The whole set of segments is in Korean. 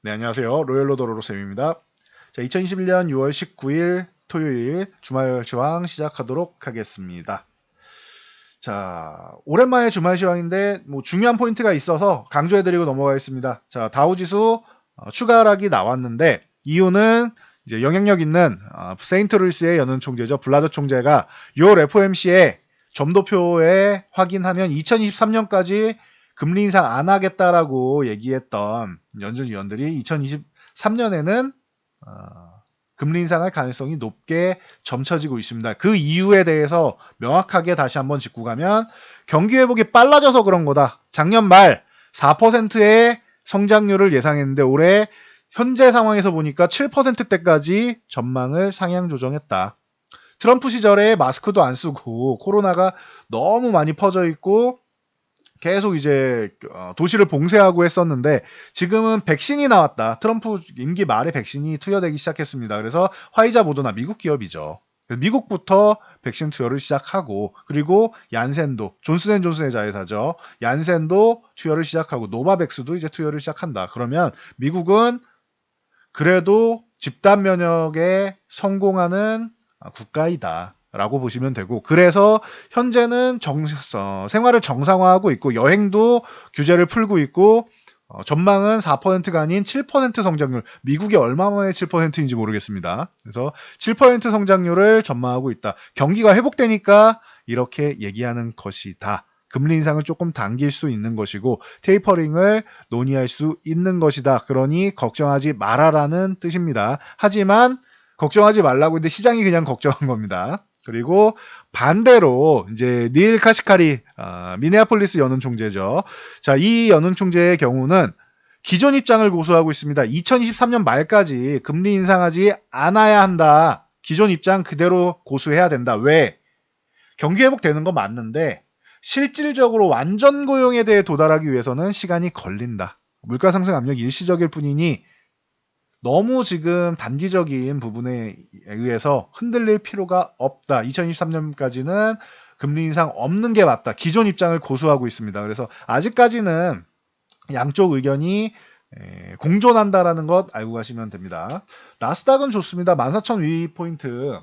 네, 안녕하세요. 로열로더로로쌤입니다. 자, 2021년 6월 19일 토요일 주말 시황 시작하도록 하겠습니다. 자, 오랜만에 주말 시황인데 중요한 포인트가 있어서 강조해드리고 넘어가겠습니다. 자, 다우지수 추가 하락이 나왔는데 이유는 이제 영향력 있는 세인트루이스의 연은 총재죠. 블라드 총재가 6월 FOMC에 점도표에 확인하면 2023년까지 금리 인상 안 하겠다라고 얘기했던 연준 위원들이 2023년에는 금리 인상할 가능성이 높게 점쳐지고 있습니다. 그 이유에 대해서 명확하게 다시 한번 짚고 가면 경기 회복이 빨라져서 그런 거다. 작년 말 4%의 성장률을 예상했는데 올해 현재 상황에서 보니까 7%대까지 전망을 상향 조정했다. 트럼프 시절에 마스크도 안 쓰고 코로나가 너무 많이 퍼져 있고 계속 이제 도시를 봉쇄하고 했었는데 지금은 백신이 나왔다. 트럼프 임기 말에 백신이 투여되기 시작했습니다. 그래서 화이자 모더나 미국 기업이죠. 미국부터 백신 투여를 시작하고 그리고 얀센도 존슨앤존슨의 자회사죠. 얀센도 투여를 시작하고 노바백스도 이제 투여를 시작한다. 그러면 미국은 그래도 집단 면역에 성공하는 국가이다. 라고 보시면 되고 그래서 현재는 생활을 정상화하고 있고 여행도 규제를 풀고 있고 전망은 4%가 아닌 7% 성장률 미국이 얼마만에 7%인지 모르겠습니다. 그래서 7% 성장률을 전망하고 있다. 경기가 회복되니까 이렇게 얘기하는 것이다. 금리 인상을 조금 당길 수 있는 것이고 테이퍼링을 논의할 수 있는 것이다. 그러니 걱정하지 말아라는 뜻입니다. 하지만 걱정하지 말라고 했는데 시장이 그냥 걱정한 겁니다. 그리고 반대로 이제 닐 카시카리 미네아폴리스 연은 총재죠. 자, 이 연은 총재의 경우는 기존 입장을 고수하고 있습니다. 2023년 말까지 금리 인상하지 않아야 한다. 기존 입장 그대로 고수해야 된다. 왜? 경기 회복되는 거 맞는데 실질적으로 완전 고용에 대해 도달하기 위해서는 시간이 걸린다. 물가 상승 압력이 일시적일 뿐이니 너무 지금 단기적인 부분에 의해서 흔들릴 필요가 없다. 2023년까지는 금리 인상 없는 게 맞다. 기존 입장을 고수하고 있습니다. 그래서 아직까지는 양쪽 의견이 공존한다라는 것 알고 가시면 됩니다. 나스닥은 좋습니다. 14,000 위 포인트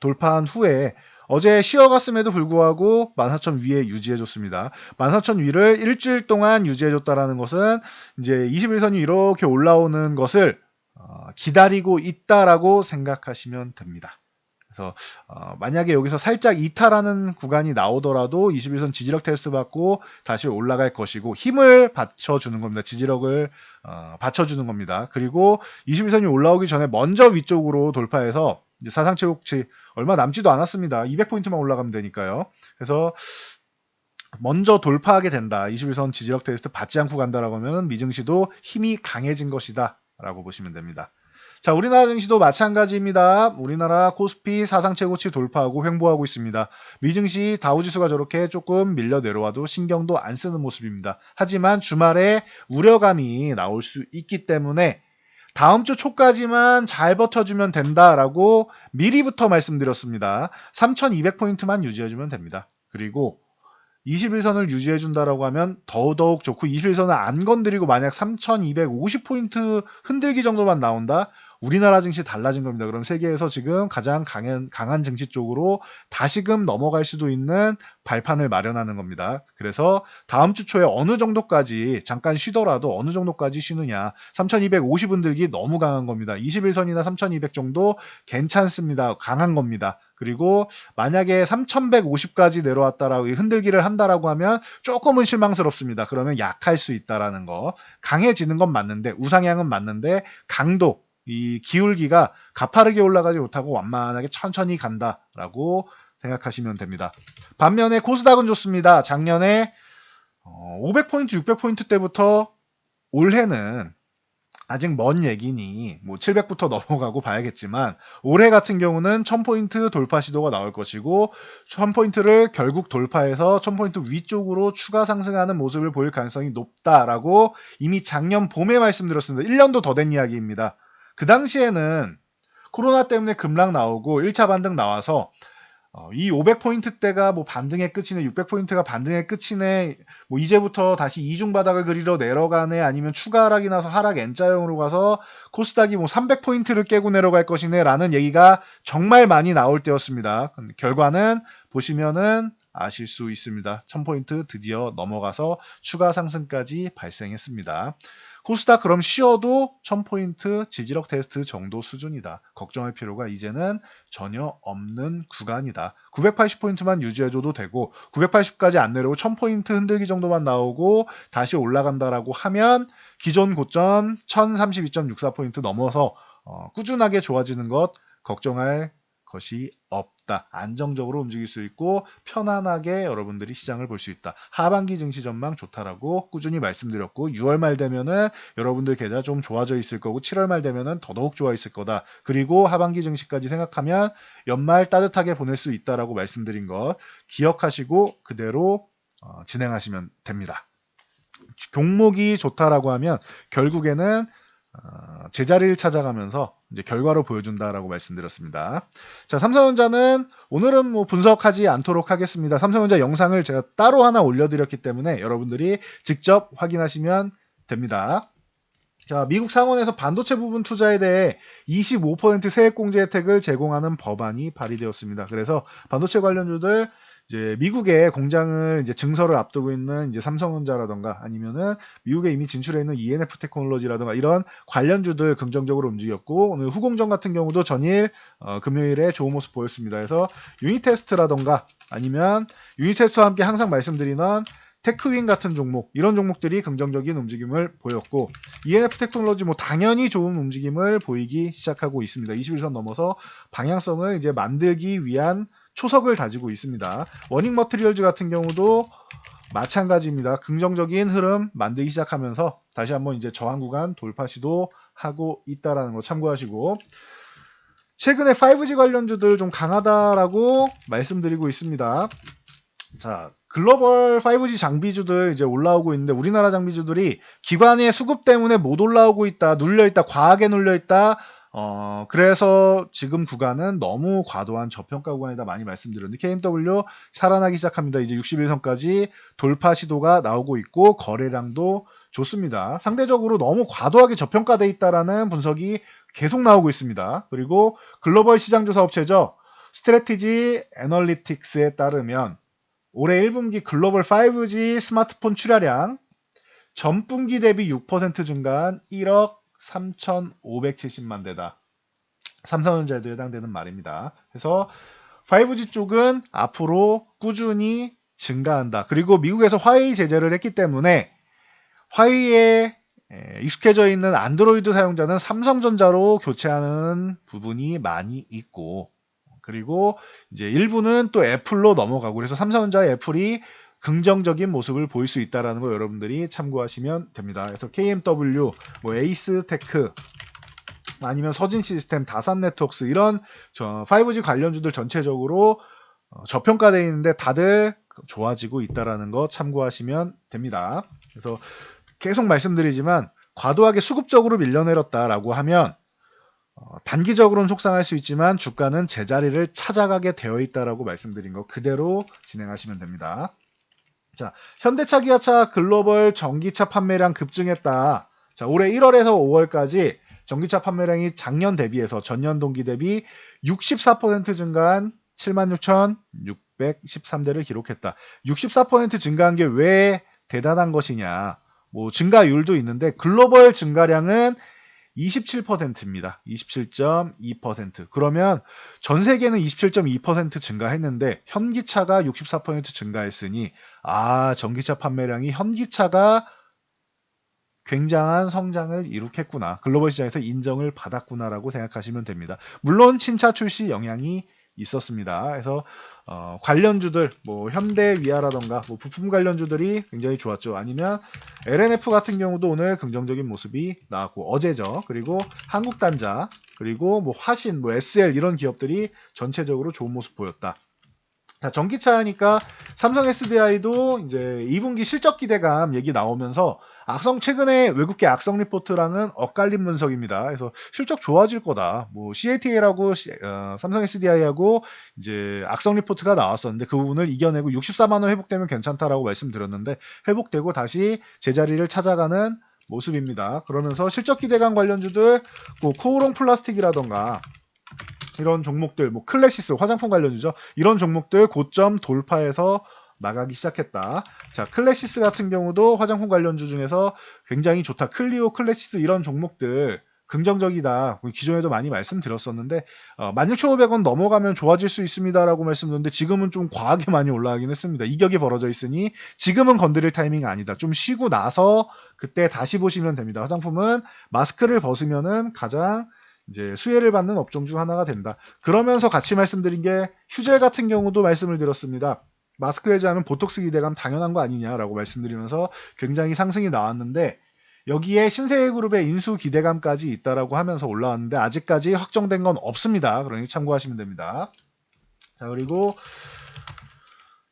돌파한 후에 어제 쉬어갔음에도 불구하고 14,000 위에 유지해줬습니다. 14,000 위를 일주일 동안 유지해줬다라는 것은 이제 21선이 이렇게 올라오는 것을 기다리고 있다라고 생각하시면 됩니다. 그래서 만약에 여기서 살짝 이탈하는 구간이 나오더라도 21선 지지력 테스트 받고 다시 올라갈 것이고 힘을 받쳐주는 겁니다. 지지력을 받쳐주는 겁니다. 그리고 21선이 올라오기 전에 먼저 위쪽으로 돌파해서 사상 최고치 얼마 남지도 않았습니다. 200포인트만 올라가면 되니까요. 그래서 먼저 돌파하게 된다. 21선 지지력 테스트 받지 않고 간다라고 하면 미증시도 힘이 강해진 것이다. 라고 보시면 됩니다. 자, 우리나라 증시도 마찬가지입니다. 우리나라 코스피 사상 최고치 돌파하고 횡보하고 있습니다. 미증시 다우지수가 저렇게 조금 밀려 내려와도 신경도 안 쓰는 모습입니다. 하지만 주말에 우려감이 나올 수 있기 때문에 다음 주 초까지만 잘 버텨주면 된다라고 미리부터 말씀드렸습니다. 3200포인트만 유지해주면 됩니다. 그리고 21선을 유지해준다라고 하면 더더욱 좋고 21선을 안 건드리고 만약 3250포인트 흔들기 정도만 나온다? 우리나라 증시 달라진 겁니다. 그럼 세계에서 지금 가장 강한 증시 쪽으로 다시금 넘어갈 수도 있는 발판을 마련하는 겁니다. 그래서 다음 주 초에 어느 정도까지 잠깐 쉬더라도 어느 정도까지 쉬느냐 3250 흔들기 너무 강한 겁니다. 21선이나 3200 정도 괜찮습니다. 강한 겁니다. 그리고 만약에 3150까지 내려왔다라고 흔들기를 한다라고 하면 조금은 실망스럽습니다. 그러면 약할 수 있다라는 거. 강해지는 건 맞는데 우상향은 맞는데 강도 이 기울기가 가파르게 올라가지 못하고 완만하게 천천히 간다라고 생각하시면 됩니다. 반면에 코스닥은 좋습니다. 작년에 500포인트, 600포인트 때부터 올해는 아직 먼 얘기니 700부터 넘어가고 봐야겠지만 올해 같은 경우는 1000포인트 돌파 시도가 나올 것이고 1000포인트를 결국 돌파해서 1000포인트 위쪽으로 추가 상승하는 모습을 보일 가능성이 높다라고 이미 작년 봄에 말씀드렸습니다. 1년도 더 된 이야기입니다. 그 당시에는 코로나 때문에 급락 나오고 1차 반등 나와서 이 500포인트대가 뭐 반등의 끝이네, 600포인트가 반등의 끝이네, 뭐 이제부터 다시 이중 바닥을 그리러 내려가네, 아니면 추가 하락이 나서 하락 N자형으로 가서 코스닥이 뭐 300포인트를 깨고 내려갈 것이네 라는 얘기가 정말 많이 나올 때였습니다. 결과는 보시면은 아실 수 있습니다. 1000포인트 드디어 넘어가서 추가 상승까지 발생했습니다. 코스닥 그럼 쉬어도 1000포인트 지지력 테스트 정도 수준이다. 걱정할 필요가 이제는 전혀 없는 구간이다. 980포인트만 유지해줘도 되고 980까지 안 내려오고 1000포인트 흔들기 정도만 나오고 다시 올라간다라고 하면 기존 고점 1032.64포인트 넘어서 꾸준하게 좋아지는 것 걱정할 것이 없다. 안정적으로 움직일 수 있고 편안하게 여러분들이 시장을 볼 수 있다. 하반기 증시 전망 좋다라고 꾸준히 말씀드렸고 6월 말 되면은 여러분들 계좌 좀 좋아져 있을 거고 7월 말 되면은 더더욱 좋아 있을 거다. 그리고 하반기 증시까지 생각하면 연말 따뜻하게 보낼 수 있다라고 말씀드린 것 기억하시고 그대로 진행하시면 됩니다. 종목이 좋다라고 하면 결국에는 제자리를 찾아가면서 이제 결과로 보여준다라고 말씀드렸습니다. 자, 삼성전자는 오늘은 뭐 분석하지 않도록 하겠습니다. 삼성전자 영상을 제가 따로 하나 올려드렸기 때문에 여러분들이 직접 확인하시면 됩니다. 자, 미국 상원에서 반도체 부분 투자에 대해 25% 세액공제 혜택을 제공하는 법안이 발의되었습니다. 그래서 반도체 관련주들 이제 미국에 공장을 이제 증설을 앞두고 있는 이제 삼성전자라던가 아니면은 미국에 이미 진출해 있는 ENF 테크놀로지라던가 이런 관련주들 긍정적으로 움직였고 오늘 후공정 같은 경우도 전일 금요일에 좋은 모습 보였습니다. 그래서 유니테스트라던가 아니면 유니테스트와 함께 항상 말씀드리는 테크윈 같은 종목 이런 종목들이 긍정적인 움직임을 보였고 ENF 테크놀로지 뭐 당연히 좋은 움직임을 보이기 시작하고 있습니다. 21선 넘어서 방향성을 이제 만들기 위한 초석을 다지고 있습니다. 워닝 머티리얼즈 같은 경우도 마찬가지입니다. 긍정적인 흐름 만들기 시작하면서 다시 한번 이제 저항 구간 돌파 시도하고 있다라는 거 참고하시고 최근에 5G 관련주들 좀 강하다라고 말씀드리고 있습니다. 자, 글로벌 5G 장비주들 이제 올라오고 있는데 우리나라 장비주들이 기관의 수급 때문에 못 올라오고 있다, 눌려있다, 과하게 눌려있다. 그래서 지금 구간은 너무 과도한 저평가 구간이다 많이 말씀드렸는데 KMW 살아나기 시작합니다. 이제 61선까지 돌파 시도가 나오고 있고 거래량도 좋습니다. 상대적으로 너무 과도하게 저평가돼 있다라는 분석이 계속 나오고 있습니다. 그리고 글로벌 시장조사 업체죠. 스트래티지 애널리틱스에 따르면 올해 1분기 글로벌 5G 스마트폰 출하량 전분기 대비 6% 증가한 1억 3,570만 대다. 삼성전자에도 해당되는 말입니다. 그래서 5G 쪽은 앞으로 꾸준히 증가한다. 그리고 미국에서 화웨이 제재를 했기 때문에 화웨이에 익숙해져 있는 안드로이드 사용자는 삼성전자로 교체하는 부분이 많이 있고 그리고 이제 일부는 또 애플로 넘어가고 그래서 삼성전자와 애플이 긍정적인 모습을 보일 수 있다는 거 여러분들이 참고하시면 됩니다. 그래서 KMW, 뭐 에이스테크, 아니면 서진시스템, 다산네트워크스 이런 5G 관련주들 전체적으로 저평가되어 있는데 다들 좋아지고 있다는 거 참고하시면 됩니다. 그래서 계속 말씀드리지만 과도하게 수급적으로 밀려내렸다라고 하면 단기적으로는 속상할 수 있지만 주가는 제자리를 찾아가게 되어 있다라고 말씀드린 거 그대로 진행하시면 됩니다. 자, 현대차, 기아차 글로벌 전기차 판매량 급증했다. 자, 올해 1월에서 5월까지 전기차 판매량이 작년 대비해서 전년 동기 대비 64% 증가한 76,613대를 기록했다. 64% 증가한 게 왜 대단한 것이냐? 뭐 증가율도 있는데 글로벌 증가량은 27%입니다. 27.2%. 그러면 전 세계는 27.2% 증가했는데 현기차가 64% 증가했으니 전기차 판매량이 현기차가 굉장한 성장을 이룩했구나. 글로벌 시장에서 인정을 받았구나라고 생각하시면 됩니다. 물론 신차 출시 영향이 있었습니다. 그래서 관련주들 뭐 현대위아라던가 뭐 부품 관련주들이 굉장히 좋았죠. 아니면 LNF 같은 경우도 오늘 긍정적인 모습이 나왔고 어제죠. 그리고 한국단자 그리고 뭐 화신, 뭐 SL 이런 기업들이 전체적으로 좋은 모습 보였다. 자, 전기차니까 삼성 SDI도 이제 2분기 실적 기대감 얘기 나오면서 최근에 외국계 악성 리포트랑은 엇갈린 분석입니다. 그래서 실적 좋아질 거다. 뭐 CATL하고 삼성 SDI하고 이제 악성 리포트가 나왔었는데 그 부분을 이겨내고 64만 원 회복되면 괜찮다라고 말씀드렸는데 회복되고 다시 제자리를 찾아가는 모습입니다. 그러면서 실적 기대감 관련주들 뭐 코오롱 플라스틱이라던가 이런 종목들, 뭐 클래시스 화장품 관련주죠. 이런 종목들 고점 돌파해서 나가기 시작했다. 자, 클래시스 같은 경우도 화장품 관련주 중에서 굉장히 좋다. 클리오, 클래시스 이런 종목들 긍정적이다. 기존에도 많이 말씀드렸었는데 16,500원 넘어가면 좋아질 수 있습니다라고 말씀드렸는데 지금은 좀 과하게 많이 올라가긴 했습니다. 이격이 벌어져 있으니 지금은 건드릴 타이밍이 아니다. 좀 쉬고 나서 그때 다시 보시면 됩니다. 화장품은 마스크를 벗으면은 가장 이제 수혜를 받는 업종 중 하나가 된다. 그러면서 같이 말씀드린 게 휴젤 같은 경우도 말씀을 드렸습니다. 마스크 해제하면 보톡스 기대감 당연한 거 아니냐라고 말씀드리면서 굉장히 상승이 나왔는데 여기에 신세계그룹의 인수 기대감까지 있다라고 하면서 올라왔는데 아직까지 확정된 건 없습니다. 그러니 참고하시면 됩니다. 자, 그리고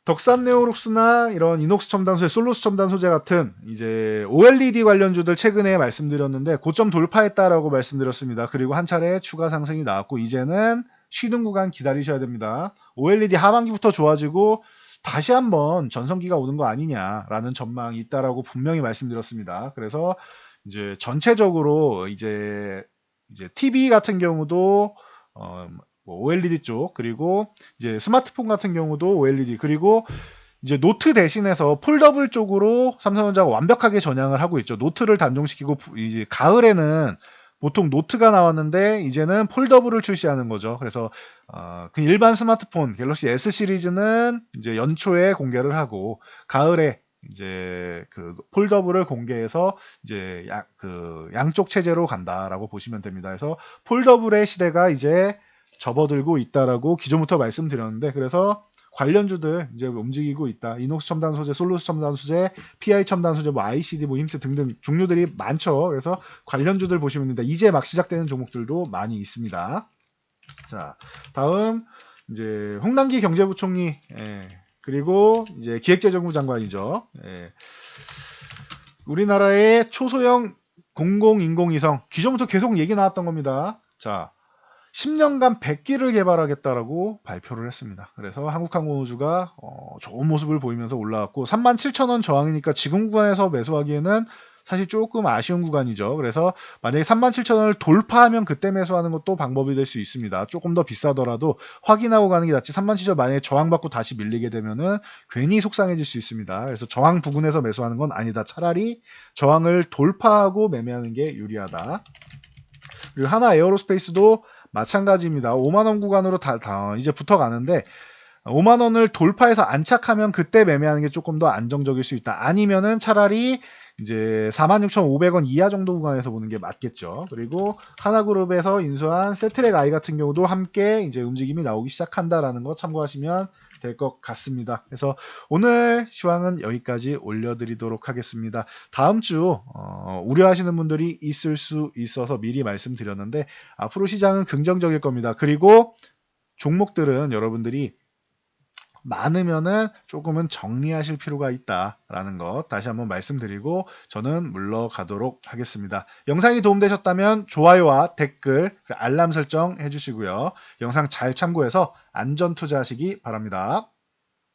덕산 네오룩스나 이런 이녹스 첨단 소재, 솔루스 첨단 소재 같은 이제 OLED 관련주들 최근에 말씀드렸는데 고점 돌파했다라고 말씀드렸습니다. 그리고 한 차례 추가 상승이 나왔고 이제는 쉬는 구간 기다리셔야 됩니다. OLED 하반기부터 좋아지고 다시 한번 전성기가 오는 거 아니냐라는 전망이 있다라고 분명히 말씀드렸습니다. 그래서 이제 전체적으로 이제 TV 같은 경우도 뭐 OLED 쪽 그리고 이제 스마트폰 같은 경우도 OLED 그리고 이제 노트 대신해서 폴더블 쪽으로 삼성전자가 완벽하게 전향을 하고 있죠. 노트를 단종시키고 이제 가을에는 보통 노트가 나왔는데 이제는 폴더블을 출시하는 거죠. 그래서 그 일반 스마트폰 갤럭시 S 시리즈는 이제 연초에 공개를 하고 가을에 이제 그 폴더블을 공개해서 이제 양쪽 체제로 간다라고 보시면 됩니다. 그래서 폴더블의 시대가 이제 접어들고 있다라고 기존부터 말씀드렸는데 그래서 관련주들 이제 움직이고 있다. 이녹스 첨단 소재, 솔루스 첨단 소재, PI 첨단 소재, 뭐 ICD, 뭐 힘스 등등 종류들이 많죠. 그래서 관련주들 보시면 됩니다. 이제 막 시작되는 종목들도 많이 있습니다. 자, 다음 이제 홍남기 경제부총리 그리고 이제 기획재정부 장관이죠. 우리나라의 초소형 공공인공위성 기존부터 계속 얘기 나왔던 겁니다. 자, 10년간 100기를 개발하겠다라고 발표를 했습니다. 그래서 한국항공우주가 좋은 모습을 보이면서 올라왔고 37,000원 저항이니까 지금 구간에서 매수하기에는 사실 조금 아쉬운 구간이죠. 그래서 만약에 37,000원을 돌파하면 그때 매수하는 것도 방법이 될 수 있습니다. 조금 더 비싸더라도 확인하고 가는 게 낫지 37,000원 만약에 저항받고 다시 밀리게 되면은 괜히 속상해질 수 있습니다. 그래서 저항 부근에서 매수하는 건 아니다. 차라리 저항을 돌파하고 매매하는 게 유리하다. 그리고 하나 에어로스페이스도 마찬가지입니다. 5만원 구간으로 이제 붙어가는데 5만원을 돌파해서 안착하면 그때 매매하는 게 조금 더 안정적일 수 있다. 아니면은 차라리 이제 46,500원 이하 정도 구간에서 보는 게 맞겠죠. 그리고 하나그룹에서 인수한 세트랙 I 같은 경우도 함께 이제 움직임이 나오기 시작한다라는 거 참고하시면 될 것 같습니다. 그래서 오늘 시황은 여기까지 올려드리도록 하겠습니다. 다음 주 우려하시는 분들이 있을 수 있어서 미리 말씀드렸는데 앞으로 시장은 긍정적일 겁니다. 그리고 종목들은 여러분들이 많으면은 조금은 정리하실 필요가 있다라는 것 다시 한번 말씀드리고 저는 물러가도록 하겠습니다. 영상이 도움되셨다면 좋아요와 댓글, 알람 설정 해주시고요. 영상 잘 참고해서 안전 투자하시기 바랍니다.